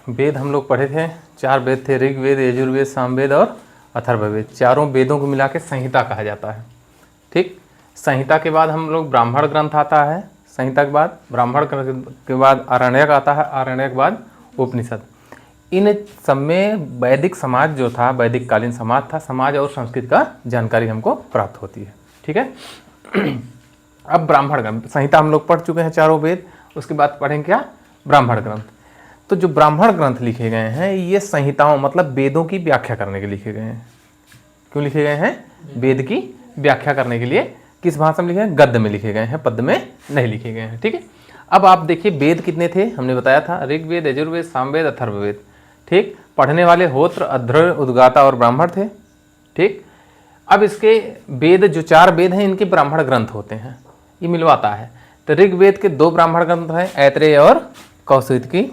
वेद हम लोग पढ़े थे, 4 वेद थे, ऋग्वेद, यजुर्वेद, सामवेद और अथर्ववेद। चारों वेदों को मिला के संहिता कहा जाता है। ठीक, संहिता के बाद हम लोग ब्राह्मण ग्रंथ आता है, संहिता के बाद ब्राह्मण ग्रंथ के बाद आरण्यक आता है, आरण्यक के बाद उपनिषद। इन सब में वैदिक समाज जो था, वैदिक कालीन समाज था, समाज और संस्कृति का जानकारी हमको प्राप्त होती है। ठीक है। अब ब्राह्मण ग्रंथ, संहिता हम लोग पढ़ चुके हैं, चारों वेद, उसके बाद पढ़ेंगे क्या, ब्राह्मण ग्रंथ। तो जो ब्राह्मण ग्रंथ लिखे गए हैं ये संहिताओं मतलब वेदों की व्याख्या करने के लिखे गए हैं। क्यों लिखे गए हैं? वेद की व्याख्या करने के लिए। किस भाषा में लिखे हैं? गद्य में लिखे गए हैं, पद्य में नहीं लिखे गए हैं। ठीक है। अब आप देखिए वेद कितने थे, हमने बताया था, ऋग्वेद, यजुर्वेद, सामवेद, अथर्ववेद। ठीक, पढ़ने वाले होत्र, अध्वर्य, उद्गाता और ब्राह्मण थे। ठीक, अब इसके वेद जो 4 वेद हैं इनके ब्राह्मण ग्रंथ होते हैं, ये मिलवाता है। तो ऋग्वेद के 2 ब्राह्मण ग्रंथ हैं, ऐत्रेय और कौशिकी।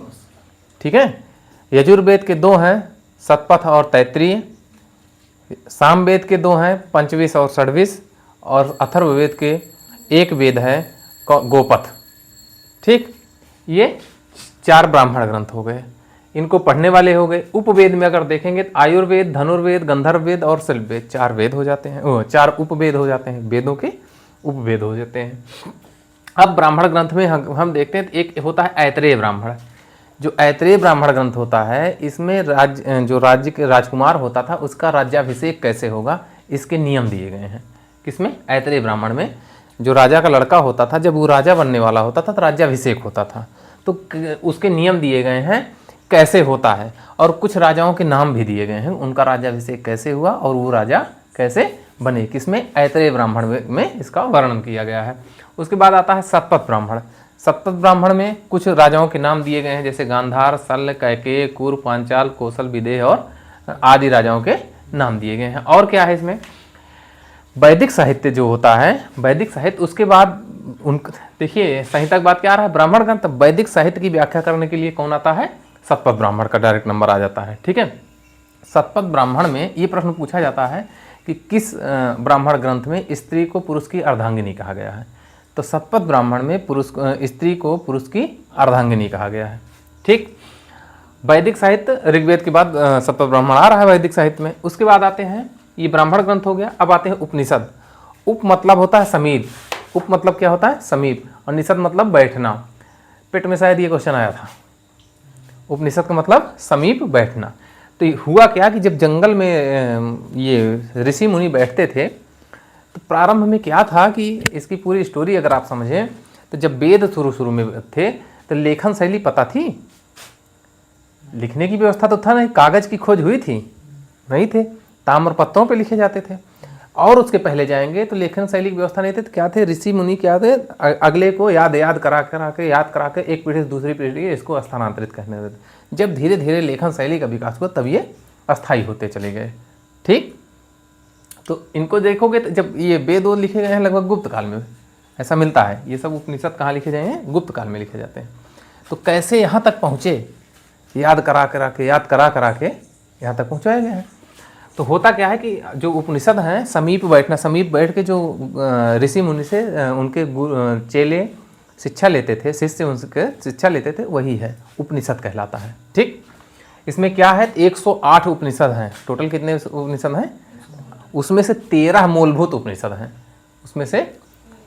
ठीक है। यजुर्वेद के 2 हैं, शतपथ और तैत्तिरीय। सामवेद के 2 हैं, पंचविश और षड्विश। और अथर्ववेद के 1 वेद है, गोपथ। ठीक, ये 4 ब्राह्मण ग्रंथ हो गए, इनको पढ़ने वाले हो गए। उपवेद में अगर देखेंगे तो आयुर्वेद, धनुर्वेद, गंधर्ववेद और शिल्पवेद 4 वेद हो जाते हैं, 4 उपवेद हो जाते हैं, वेदों के उपवेद हो जाते हैं। अब ब्राह्मण ग्रंथ में हम देखते हैं, एक होता है ऐत्रेय ब्राह्मण। जो ऐत्रेय ब्राह्मण ग्रंथ होता है इसमें राज्य के राजकुमार होता था उसका राज्याभिषेक कैसे होगा, इसके नियम दिए गए हैं। किसमें? ऐत्रेय ब्राह्मण में। जो राजा का लड़का होता था, जब वो राजा बनने वाला होता था तो राज्याभिषेक होता था, तो उसके नियम दिए गए हैं कैसे होता है, और कुछ राजाओं के नाम भी दिए गए हैं, उनका राज्याभिषेक कैसे हुआ और वो राजा कैसे बने। किसमें? ऐत्रेय ब्राह्मण में इसका वर्णन किया गया है। उसके बाद आता है शतपथ ब्राह्मण। शतपथ ब्राह्मण में कुछ राजाओं के नाम दिए गए हैं, जैसे गांधार, शल्य, कैकेय, कुरु, पांचाल, कौशल, विदेह और आदि राजाओं के नाम दिए गए हैं। और क्या है इसमें? वैदिक साहित्य जो होता है, वैदिक साहित्य, उसके बाद देखिए संहिता के बाद क्या आ रहा है, ब्राह्मण ग्रंथ। वैदिक साहित्य की व्याख्या करने के लिए कौन आता है? शतपथ ब्राह्मण का डायरेक्ट नंबर आ जाता है। ठीक है। शतपथ ब्राह्मण में ये प्रश्न पूछा जाता है कि किस ब्राह्मण ग्रंथ में स्त्री को पुरुष की अर्धांगिनी कहा गया है। तो शतपथ ब्राह्मण में स्त्री को पुरुष की अर्धांगिनी कहा गया है। ठीक। वैदिक साहित्य ऋग्वेद के बाद शतपथ ब्राह्मण आ रहा है वैदिक साहित्य में। उसके बाद आते हैं, ये ब्राह्मण ग्रंथ हो गया। अब आते हैं उपनिषद। उप मतलब होता है समीप, उप मतलब क्या होता है? समीप, और निषद मतलब बैठना। पेट में शायद ये क्वेश्चन आया था। उपनिषद का मतलब समीप, बैठना। तो हुआ क्या कि जब जंगल में ये ऋषि मुनि बैठते थे तो प्रारंभ में क्या था कि इसकी पूरी स्टोरी अगर आप समझें तो जब वेद शुरू में थे तो लेखन शैली पता थी? लिखने की व्यवस्था तो था नहीं, कागज की खोज हुई थी? नहीं थे, ताम्र पत्रों पे लिखे जाते थे। और उसके पहले जाएंगे तो लेखन शैली की व्यवस्था नहीं थी, तो क्या थे ऋषि मुनि, क्या थे, अगले को याद करा के एक पीढ़ी से दूसरी पीढ़ी इसको स्थानांतरित करने देते। जब धीरे धीरे लेखन शैली का विकास हुआ तब ये अस्थायी होते चले गए। ठीक। तो इनको देखोगे तो जब ये वेद लिखे गए हैं लगभग गुप्त काल में, ऐसा मिलता है। ये सब उपनिषद कहाँ लिखे गए हैं? गुप्त काल में लिखे जाते हैं। तो कैसे यहाँ तक पहुँचे, याद करा के यहाँ तक पहुँचाया गया है। तो होता क्या है कि जो उपनिषद हैं, समीप बैठना, समीप बैठ के जो ऋषि मुनि से उनके चेले शिक्षा लेते थे, शिष्य उनसे शिक्षा लेते थे, वही है उपनिषद कहलाता है। ठीक। इसमें क्या है, 108 उपनिषद हैं। टोटल कितने उपनिषद हैं? उसमें से 13 मूलभूत उपनिषद हैं। उसमें से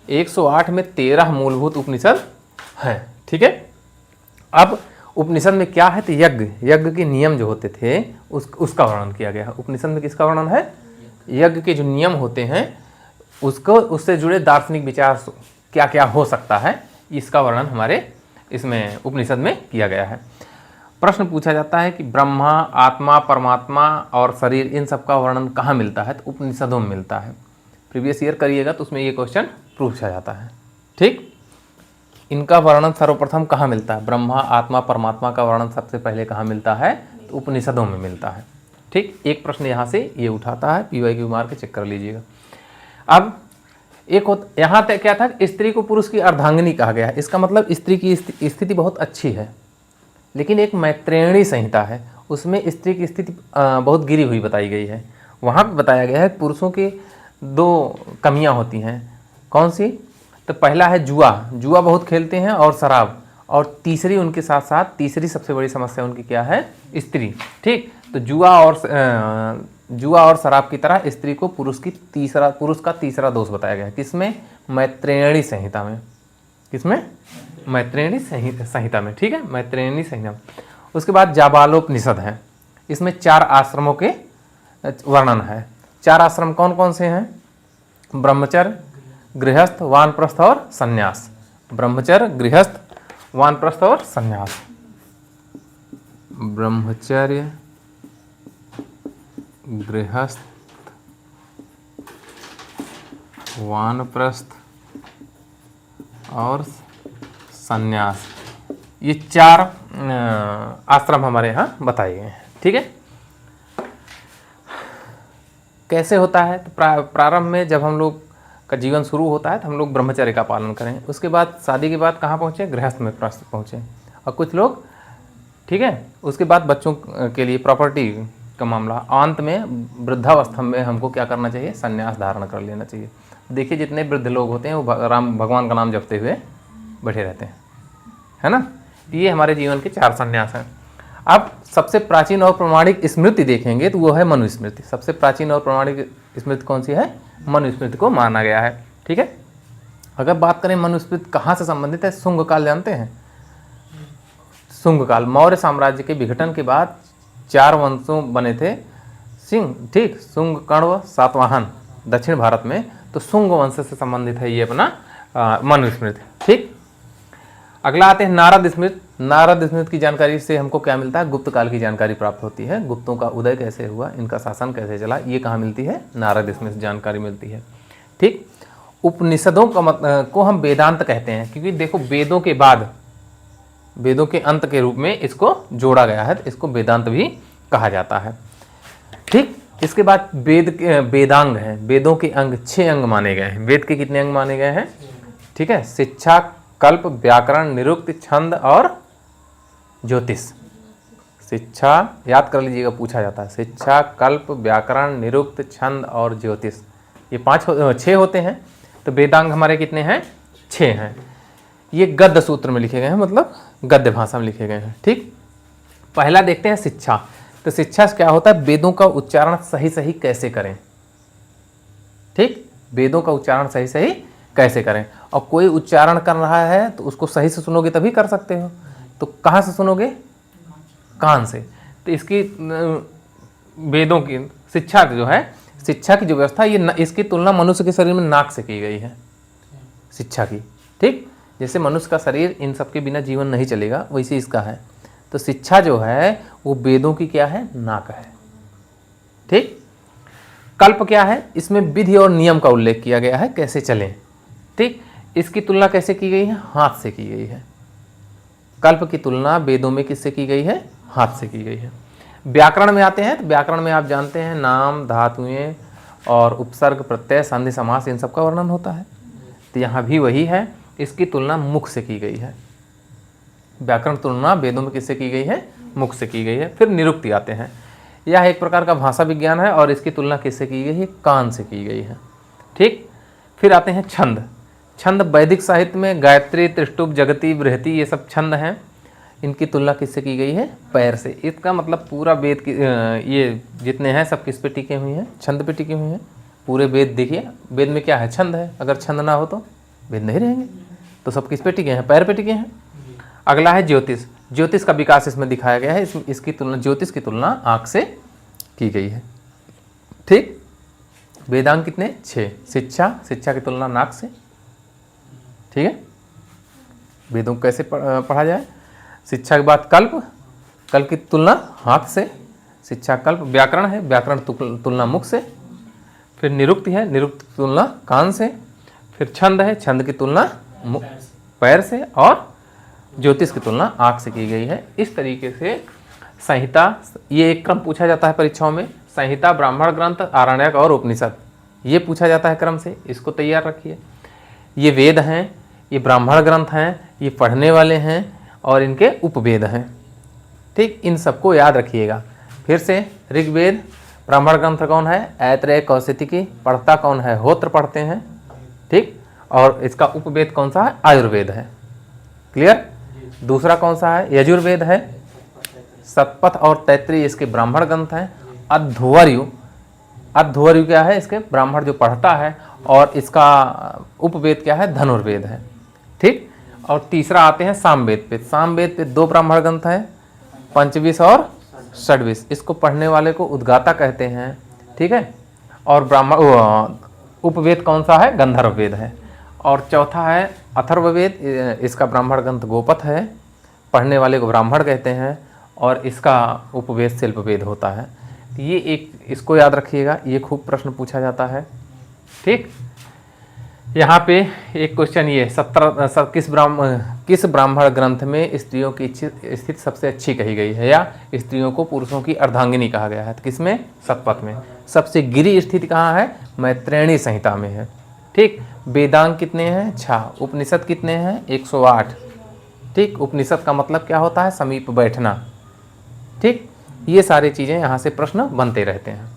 108 में 13 मूलभूत उपनिषद हैं। ठीक है। अब उपनिषद में क्या है, तो यज्ञ के नियम जो होते थे उसका वर्णन किया गया है। उपनिषद में किसका वर्णन है? यज्ञ के जो नियम होते हैं उसको, उससे जुड़े दार्शनिक विचार क्या क्या हो सकता है, इसका वर्णन हमारे इसमें उपनिषद में किया गया है। प्रश्न पूछा जाता है कि ब्रह्मा, आत्मा, परमात्मा और शरीर, इन सब का वर्णन कहाँ मिलता है? तो उपनिषदों में मिलता है। प्रीवियस ईयर करिएगा तो उसमें ये क्वेश्चन पूछा जाता है। ठीक। इनका वर्णन सर्वप्रथम कहाँ मिलता है? ब्रह्मा, आत्मा, परमात्मा का वर्णन सबसे पहले कहाँ मिलता है? तो उपनिषदों में मिलता है। ठीक। एक प्रश्न यहाँ से ये उठाता है, PYQ मार के चेक कर लीजिएगा। अब एक यहाँ तक क्या था, स्त्री को पुरुष की अर्धांगिनी कहा गया है। इसका मतलब स्त्री की स्थिति बहुत अच्छी है, लेकिन एक मैत्रेयणी संहिता है, उसमें स्त्री की स्थिति बहुत गिरी हुई बताई गई है। वहाँ पर बताया गया है पुरुषों की 2 कमियाँ होती हैं। कौन सी? तो पहला है जुआ बहुत खेलते हैं, और शराब। और तीसरी उनके साथ साथ तीसरी सबसे बड़ी समस्या उनकी क्या है? स्त्री। ठीक, तो जुआ और शराब की तरह स्त्री को पुरुष का तीसरा दोष बताया गया है। किसमें? मैत्रेयणी संहिता में। किसमें? मैत्रेयणी संहिता में। ठीक है, मैत्रेयणी संहिता। उसके बाद जाबालोपनिषद है, इसमें 4 आश्रमों के वर्णन है। 4 आश्रम कौन कौन से हैं? ब्रह्मचर्य, गृहस्थ, वानप्रस्थ और संन्यास। ब्रह्मचर्य, गृहस्थ, वानप्रस्थ और संन्यास। ब्रह्मचर्य, गृहस्थ, वानप्रस्थ और संन्यास, ये 4 आश्रम हमारे यहाँ बताए गए हैं। ठीक है, कैसे होता है? तो प्रारंभ में जब हम लोग का जीवन शुरू होता है तो हम लोग ब्रह्मचर्य का पालन करें। उसके बाद शादी के बाद कहाँ पहुँचे? गृहस्थ में पहुँचे। और कुछ लोग, ठीक है, उसके बाद बच्चों के लिए प्रॉपर्टी का मामला। अंत में वृद्धावस्था में हमको क्या करना चाहिए? संन्यास धारण कर लेना चाहिए। देखिए जितने वृद्ध लोग होते हैं वो राम भगवान का नाम जपते हुए बैठे रहते हैं, है ना। ये हमारे जीवन के 4 संन्यास हैं। अब सबसे प्राचीन और प्रमाणिक स्मृति देखेंगे तो वो है मनुस्मृति। सबसे प्राचीन और प्रमाणिक स्मृति कौन सी है? मनुस्मृति को माना गया है। ठीक है, अगर बात करें मनुस्मृति कहाँ से संबंधित है? शुंग काल जानते हैं? शुंग काल, मौर्य साम्राज्य के विघटन के बाद 4 वंशों बने थे सिंह, ठीक, शुंग, कण्व, सातवाहन दक्षिण भारत में। तो शुंग वंश से संबंधित है ये अपना मनुस्मृति। ठीक, अगला आते हैं नारद स्मृति। नारद स्मृति की जानकारी से हमको क्या मिलता है? गुप्त काल की जानकारी प्राप्त होती है। गुप्तों का उदय कैसे हुआ, इनका शासन कैसे चला, ये कहाँ मिलती है? नारद स्मृति जानकारी मिलती है। ठीक, उपनिषदों को हम वेदांत कहते हैं, क्योंकि देखो वेदों के बाद, वेदों के अंत के रूप में इसको जोड़ा गया है, तो इसको वेदांत भी कहा जाता है। ठीक, इसके बाद वेदांग है। वेदों के अंग 6 अंग माने गए हैं। वेद के कितने अंग माने गए हैं? ठीक है, शिक्षा, कल्प, व्याकरण, निरुक्ति, छंद और ज्योतिष। शिक्षा याद कर लीजिएगा, पूछा जाता है। शिक्षा, कल्प, व्याकरण, निरुक्त, छंद और ज्योतिष, ये 6 होते हैं। तो वेदांग हमारे कितने हैं? 6 हैं। ये गद्य सूत्र में लिखे गए हैं, मतलब गद्य भाषा में लिखे गए हैं। ठीक, पहला देखते हैं शिक्षा। तो शिक्षा क्या होता है? वेदों का उच्चारण सही सही कैसे करें। ठीक, वेदों का उच्चारण सही सही कैसे करें। और कोई उच्चारण कर रहा है तो उसको सही से सुनोगे तभी कर सकते हो। तो कहाँ से सुनोगे? कान से। तो इसकी वेदों की शिक्षा जो है, शिक्षा की जो व्यवस्था, ये इसकी तुलना मनुष्य के शरीर में नाक से की गई है शिक्षा की। ठीक, जैसे मनुष्य का शरीर इन सब के बिना जीवन नहीं चलेगा, वैसे इसका है। तो शिक्षा जो है वो वेदों की क्या है? नाक है। ठीक, कल्प क्या है? इसमें विधि और नियम का उल्लेख किया गया है, कैसे चलें। ठीक, इसकी तुलना कैसे की गई है? हाथ से की गई है। कल्प की तुलना वेदों में किससे की गई है? हाथ से की गई है। व्याकरण में आते हैं तो व्याकरण में आप जानते हैं नाम, धातुएं और उपसर्ग, प्रत्यय, संधि, समास, इन सब का वर्णन होता है। तो यहाँ भी वही है, इसकी तुलना मुख से की गई है। व्याकरण तुलना वेदों में किससे की गई है? मुख से की गई है। फिर निरुक्ति आते हैं, यह एक प्रकार का भाषा विज्ञान है और इसकी तुलना किससे की गई है? कान से की गई है। ठीक, फिर आते हैं छंद। छंद वैदिक साहित्य में गायत्री, त्रिष्टुप, जगती, बृहति, ये सब छंद हैं। इनकी तुलना किससे की गई है? पैर से। इसका मतलब पूरा वेद की ये जितने हैं सब किस पे टिके हुए हैं? छंद पे टिके हुए हैं। पूरे वेद देखिए, वेद में क्या है? छंद है। अगर छंद ना हो तो वेद नहीं रहेंगे। तो सब किस पे टिके हैं? पैर पे टिके हैं। अगला है ज्योतिष। ज्योतिष का विकास इसमें दिखाया गया है। इसकी तुलना, ज्योतिष की तुलना आँख से की गई है। ठीक, वेदांग कितने? 6। शिक्षा, शिक्षा की तुलना नाक से। ठीक है, वेदों को कैसे पढ़ा जाए? शिक्षा के बाद कल्प, कल्प की तुलना हाथ से, शिक्षा कल्प। व्याकरण है, व्याकरण तुलना मुख से। फिर निरुक्ति है, निरुक्ति की तुलना कान से। फिर छंद है, छंद की तुलना पैर से। और ज्योतिष की तुलना आँख से की गई है। इस तरीके से संहिता, ये एक क्रम पूछा जाता है परीक्षाओं में। संहिता, ब्राह्मण ग्रंथ, आरण्यक और उपनिषद, ये पूछा जाता है क्रम से। इसको तैयार रखिए। ये वेद हैं, ये ब्राह्मण ग्रंथ हैं, ये पढ़ने वाले हैं और इनके उपवेद हैं। ठीक, इन सबको याद रखिएगा। फिर से ऋग्वेद, ब्राह्मण ग्रंथ कौन है? ऐत्रेय, कौशिकी। पढ़ता कौन है? होत्र पढ़ते हैं। ठीक, और इसका उपवेद कौन सा है? आयुर्वेद है। क्लियर? दूसरा कौन सा है? यजुर्वेद है। शतपथ और तैत्तिरीय इसके ब्राह्मण ग्रंथ हैं। अध्वर्यु, अध्वर्यु क्या है? इसके ब्राह्मण जो पढ़ता है। और इसका उपवेद क्या है? धनुर्वेद है। ठीक। और तीसरा आते हैं सामवेद पे। सामवेद पे 2 ब्राह्मण ग्रंथ हैं, पंचविश और षड्विश। इसको पढ़ने वाले को उद्गाता कहते हैं। ठीक है। और ब्राह्मण उपवेद कौन सा है? गंधर्व वेद है। और चौथा है अथर्ववेद। इसका ब्राह्मण ग्रंथ गोपथ है, पढ़ने वाले को ब्राह्मण कहते हैं। और इसका उपवेद शिल्पवेद होता है। तो ये एक, इसको याद रखिएगा, ये खूब प्रश्न पूछा जाता है। ठीक। यहाँ पे एक क्वेश्चन ये 17 किस ब्राह्मण ग्रंथ में स्त्रियों की स्थिति सबसे अच्छी कही गई है, या स्त्रियों को पुरुषों की अर्धांगिनी कहा गया है? तो किसमें? शतपथ में। सबसे गिरी स्थिति कहाँ है? मैत्रेयणी संहिता में है। ठीक। वेदांग कितने हैं? 6। उपनिषद कितने हैं? 108। ठीक। उपनिषद का मतलब क्या होता है? समीप बैठना। ठीक। ये सारी चीज़ें यहाँ से प्रश्न बनते रहते हैं।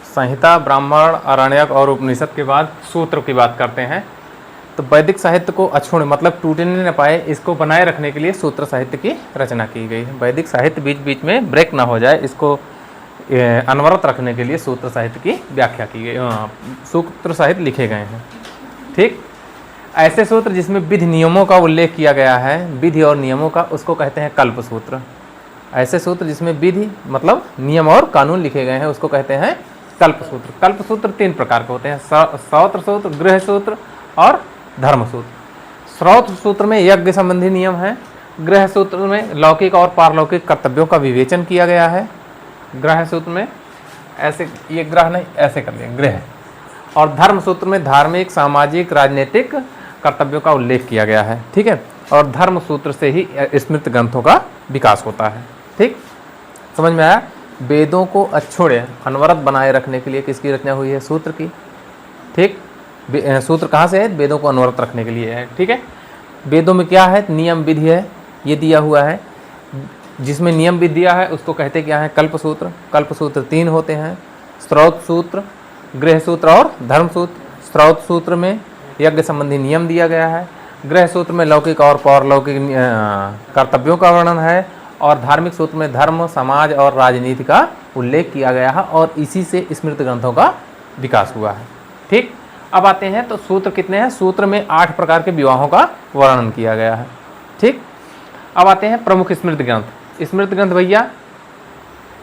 संहिता, ब्राह्मण, आरण्यक और उपनिषद के बाद सूत्र की बात करते हैं। तो वैदिक साहित्य को अक्षुण्ण मतलब टूटने न पाए, इसको बनाए रखने के लिए सूत्र साहित्य की रचना की गई है। वैदिक साहित्य बीच बीच में ब्रेक ना हो जाए, इसको अनवरत रखने के लिए सूत्र साहित्य की व्याख्या की गई, सूत्र साहित्य लिखे गए हैं। ठीक। ऐसे सूत्र जिसमें विधि नियमों का उल्लेख किया गया है, विधि और नियमों का, उसको कहते हैं कल्प सूत्र। ऐसे सूत्र जिसमें विधि मतलब नियम और कानून लिखे गए हैं, उसको कहते हैं कल्प सूत्र। कल्प सूत्र 3 प्रकार के होते हैं, श्रौत सूत्र, गृह सूत्र और धर्म सूत्र। श्रौत सूत्र में यज्ञ संबंधी नियम है। गृह सूत्र में लौकिक और पारलौकिक कर्तव्यों का विवेचन किया गया है। गृह सूत्र में ऐसे, ये ग्रह नहीं, ऐसे कर लिया, गृह। और धर्म सूत्र में धार्मिक, सामाजिक, राजनीतिक कर्तव्यों का उल्लेख किया गया है। ठीक है। और धर्म सूत्र से ही स्मृत ग्रंथों का विकास होता है। ठीक। समझ में आया? वेदों को अक्षुण्ण अनवरत बनाए रखने के लिए किसकी रचना हुई है? सूत्र की। ठीक। सूत्र कहाँ से है? वेदों को अनवरत रखने के लिए है। ठीक है। वेदों में क्या है? नियम विधि है, ये दिया हुआ है। जिसमें नियम विधि दिया है उसको कहते क्या है? कल्प सूत्र। कल्प सूत्र 3 होते हैं, श्रौत सूत्र, गृह सूत्र और धर्म सूत्र। श्रौत सूत्र में यज्ञ संबंधी नियम दिया गया है। गृह सूत्र में लौकिक और पारलौकिक कर्तव्यों का वर्णन है। और धार्मिक सूत्र में धर्म, समाज और राजनीति का उल्लेख किया गया है। और इसी से स्मृत ग्रंथों का विकास हुआ है। ठीक। अब आते हैं तो सूत्र कितने हैं? सूत्र में 8 प्रकार के विवाहों का वर्णन किया गया है। ठीक। अब आते हैं प्रमुख स्मृत ग्रंथ। स्मृत ग्रंथ भैया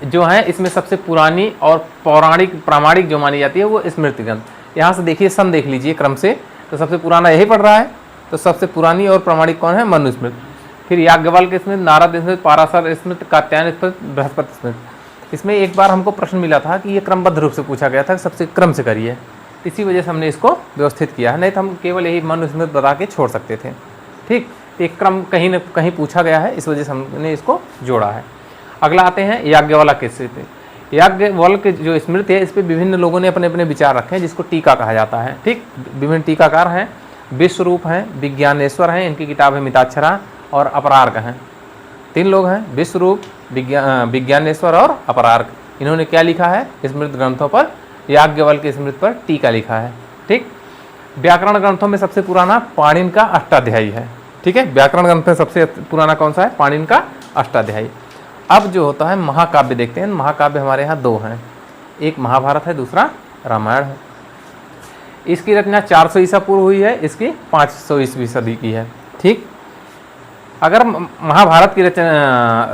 जो है, इसमें सबसे पुरानी और पौराणिक प्रामाणिक जो मानी जाती है वो स्मृत ग्रंथ। यहाँ से देखिए, सन देख लीजिए क्रम से, तो सबसे पुराना यही पढ़ रहा है। तो सबसे पुरानी और प्रामाणिक कौन है? मनुस्मृत। फिर याज्ञवल्क्य स्मृत, नारद स्मृत, पाराशर स्मृत, कात्यायन स्मृत, बृहस्पति स्मृत। इसमें एक बार हमको प्रश्न मिला था कि ये क्रमबद्ध रूप से पूछा गया था, सबसे क्रम से करिए। इसी वजह से हमने इसको व्यवस्थित किया है, नहीं तो हम केवल यही मनुस्मृत बता के छोड़ सकते थे। ठीक। एक क्रम कहीं न कहीं पूछा गया है, इस वजह से हमने इसको जोड़ा है। अगला आते हैं याज्ञवल्क्य स्मृति। याज्ञवल्क्य जो स्मृति है, इस पर विभिन्न लोगों ने अपने अपने विचार रखे हैं, जिसको टीका कहा जाता है। ठीक। विभिन्न टीकाकार हैं। विश्वरूप हैं, विज्ञानेश्वर हैं, इनकी किताब है मिताक्षरा, और अपरार्क हैं। 3 लोग हैं, विश्वरूप, विज्ञानेश्वर और अपरार्क। इन्होंने क्या लिखा है? स्मृत ग्रंथों पर, याज्ञवल्क्य स्मृति पर टीका लिखा है। ठीक। व्याकरण ग्रंथों में सबसे पुराना पाणिनि का अष्टाध्यायी है। ठीक है। व्याकरण ग्रंथ में सबसे पुराना कौन सा है? पाणिनि का अष्टाध्यायी। अब जो होता है महाकाव्य देखते हैं। महाकाव्य हमारे यहाँ 2 हैं, एक महाभारत है, दूसरा रामायण है। इसकी रचना 400 ईसा पूर्व हुई है, इसकी 500 ईस्वी सदी की है। ठीक। अगर महाभारत की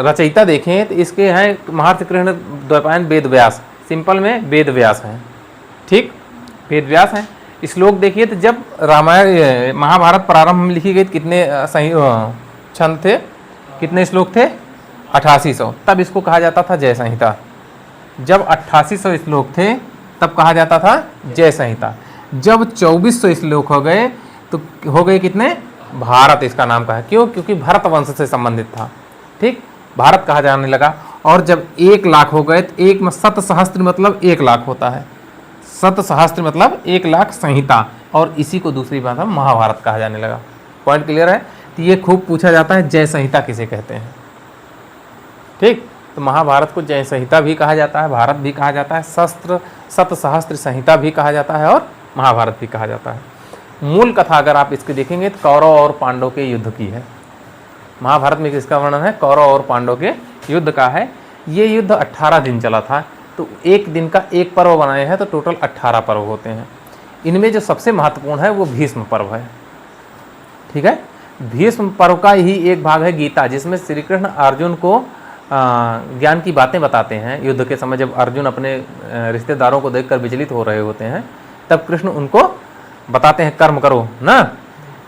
रचयिता देखें तो इसके हैं महर्षि कृष्ण द्वैपायन वेद व्यास। सिंपल में वेद व्यास हैं। ठीक। वेद व्यास हैं। श्लोक देखिए तो जब रामायण महाभारत प्रारंभ में लिखी गई कितने सही छंद थे, कितने श्लोक थे? 8800। तब इसको कहा जाता था जय संहिता। जब 8800 श्लोक थे तब कहा जाता था जय संहिता। जब 2400 श्लोक हो गए तो हो गए कितने? भारत इसका नाम का है। क्यों? क्योंकि भरत वंश से संबंधित था। ठीक। भारत कहा जाने लगा। और जब 1 लाख हो गए तो एक में शतसहस्त्र मतलब 1 लाख होता है। शतसहस्त्र मतलब 1 लाख संहिता, और इसी को दूसरी भाषा में महाभारत कहा जाने लगा। पॉइंट क्लियर है? तो ये खूब पूछा जाता है, जय संहिता किसे कहते हैं। ठीक। तो महाभारत को जय संहिता भी कहा जाता है, भारत भी कहा जाता है, शतसहस्त्र संहिता भी कहा जाता है, और महाभारत भी कहा जाता है। मूल कथा अगर आप इसकी देखेंगे तो कौरव और पांडव के युद्ध की है। महाभारत में किसका वर्णन है? कौरव और पांडव के युद्ध का है। ये युद्ध 18 दिन चला था, तो एक दिन का एक पर्व बनाए हैं तो टोटल 18 पर्व होते हैं। इनमें जो सबसे महत्वपूर्ण है वो भीष्म पर्व है। ठीक है, भीष्म पर्व का ही एक भाग है गीता, जिसमें श्री कृष्ण अर्जुन को ज्ञान की बातें बताते हैं। युद्ध के समय जब अर्जुन अपने रिश्तेदारों को देखकर विचलित हो रहे होते हैं, तब कृष्ण उनको बताते हैं कर्म करो ना,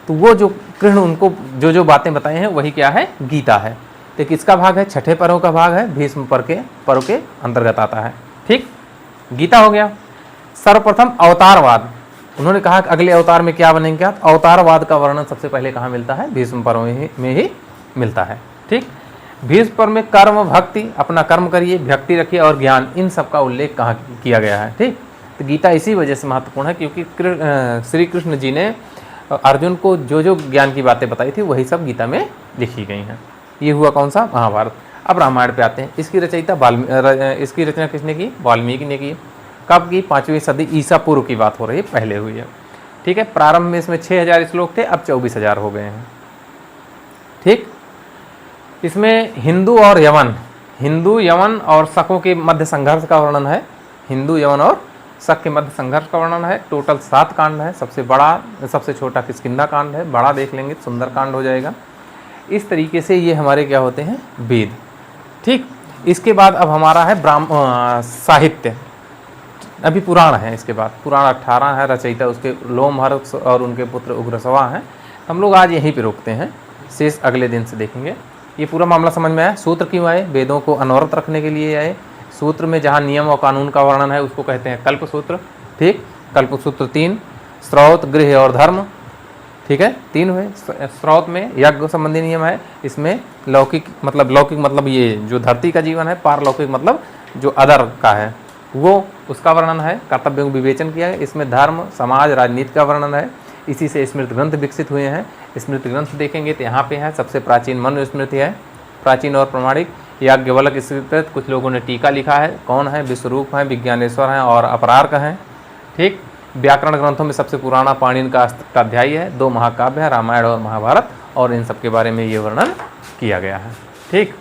तो वो जो कृष्ण उनको जो जो बातें बताए हैं वही क्या है? गीता है। तो किसका भाग है? छठे पर्व का भाग है, भीष्म पर्व के अंतर्गत आता है। ठीक, गीता हो गया। सर्वप्रथम अवतारवाद, उन्होंने कहा कि अगले अवतार में क्या बनेंगे आप? अवतारवाद का वर्णन सबसे पहले कहाँ मिलता है? भीष्म पर्व में ही मिलता है। ठीक, भीष्म पर्व में कर्म, भक्ति, अपना कर्म करिए, भक्ति रखिए और ज्ञान, इन सब का उल्लेख कहाँ किया गया है? ठीक, तो गीता इसी वजह से महत्वपूर्ण है क्योंकि श्री कृष्ण जी ने अर्जुन को जो जो ज्ञान की बातें बताई थी वही सब गीता में लिखी गई हैं। ये हुआ कौन सा? महाभारत। अब रामायण पे आते हैं। इसकी इसकी रचना किसने की? वाल्मीकि ने की। कब की? 5वीं सदी ईसा पूर्व की बात हो रही है, पहले हुई है। ठीक है, प्रारंभ में इसमें 6000 श्लोक थे, अब 24,000 हो गए हैं। ठीक, इसमें हिंदू यवन और शकों के मध्य संघर्ष का वर्णन है। हिंदू, यवन और शक के मध्य संघर्ष का वर्णन है। टोटल 7 कांड है। सबसे छोटा किष्किंधा कांड है, बड़ा देख लेंगे सुंदर कांड हो जाएगा। इस तरीके से ये हमारे क्या होते हैं? वेद। ठीक, इसके बाद अब हमारा है साहित्य, अभी पुराण है। इसके बाद पुराण 18 है, रचयिता उसके लोमहर्ष और उनके पुत्र उग्रश्रवा हैं। हम लोग आज यहीं पे रोकते हैं, शेष अगले दिन से देखेंगे। ये पूरा मामला समझ में आया? सूत्र क्यों आए? वेदों को अनवरत रखने के लिए आए। सूत्र में जहाँ नियम और कानून का वर्णन है उसको कहते हैं कल्प सूत्र। ठीक, कल्प सूत्र 3, स्रोत, गृह और धर्म। ठीक है, 3 हुए। स्रोत में यज्ञ संबंधी नियम है। इसमें लौकिक मतलब ये जो धरती का जीवन है, पारलौकिक मतलब जो अदर का है वो, उसका वर्णन है। कर्तव्यों को विवेचन किया है। इसमें धर्म, समाज, राजनीति का वर्णन है। इसी से स्मृति ग्रंथ विकसित हुए हैं। स्मृति ग्रंथ देखेंगे तो यहाँ पे है सबसे प्राचीन मनुस्मृति है, प्राचीन और प्रमाणिक। याज्ञवल्क्य स्वीकृत, कुछ लोगों ने टीका लिखा है। कौन है? विश्वरूप हैं, विज्ञानेश्वर हैं और अपरार्क हैं। ठीक, व्याकरण ग्रंथों में सबसे पुराना पाणिनि का अष्टाध्यायी है। 2 महाकाव्य हैं, रामायण और महाभारत, और इन सब के बारे में ये वर्णन किया गया है। ठीक।